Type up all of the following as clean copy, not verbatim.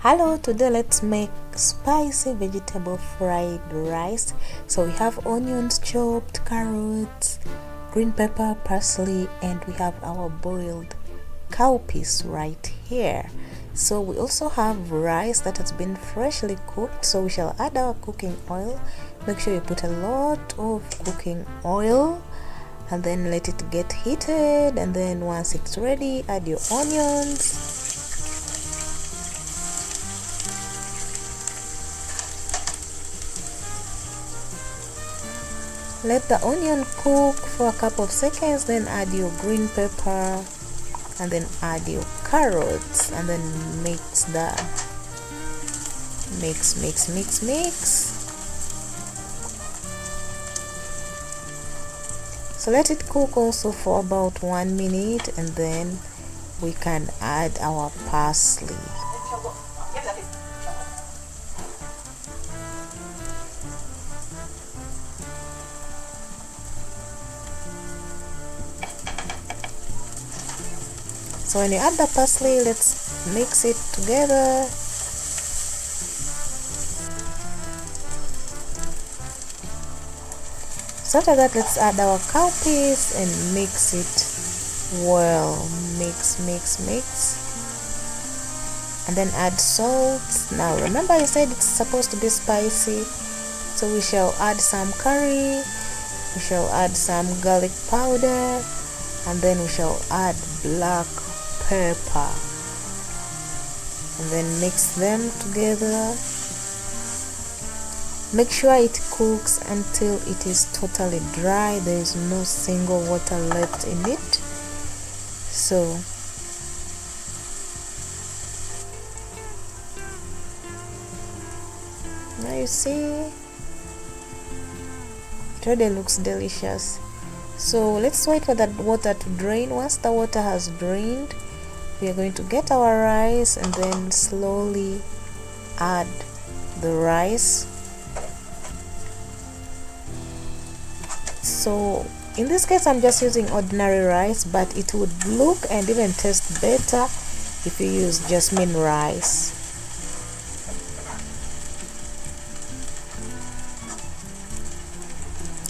Hello, today let's make spicy vegetable fried rice. So we have onions chopped, carrots, green pepper, parsley, and we have our boiled cowpeas right here. So we also have rice that has been freshly cooked, so we shall add our cooking oil. Make sure you put a lot of cooking oil and then let it get heated, and then once it's ready, add your onions. Let the onion cook for a couple of seconds, then add your green pepper and then add your carrots and then mix. So let it cook also for about 1 minute, and then we can add our parsley. So when you add the parsley, let's mix it together. So after that, let's add our cowpeas and mix it well. Mix. And then add salt. Now remember I said it's supposed to be spicy, so we shall add some curry, we shall add some garlic powder, and then we shall add black pepper, and then mix them together. Make sure it cooks until it is totally dry. There is no single water left in it. So now you see it already looks delicious. So let's wait for that water to drain. Once the water has drained, we are going to get our rice and then slowly add the rice. So in this case I'm just using ordinary rice, but it would look and even taste better if you use jasmine rice.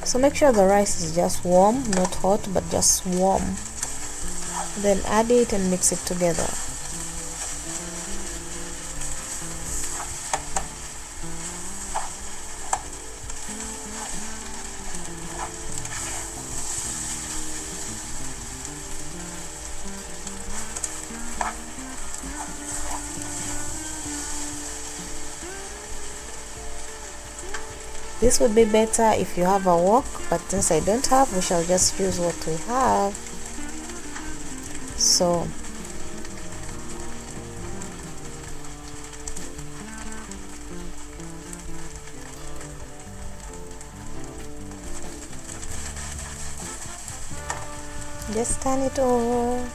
So make sure the rice is just warm, not hot, but just warm. Then add it and mix it together. This would be better if you have a wok, but since I don't have, we shall just use what we have. So just turn it over.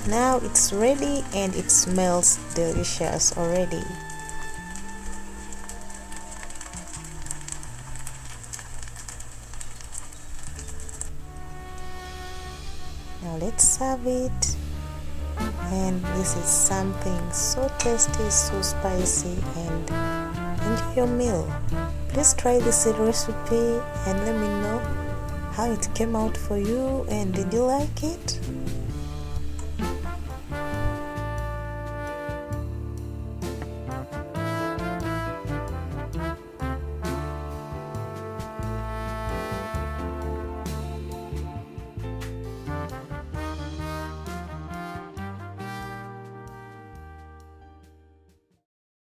Now it's ready and it smells delicious already. Now let's serve it, and this is something so tasty, so spicy, and enjoy your meal. Please try this recipe and let me know how it came out for you, and did you like it?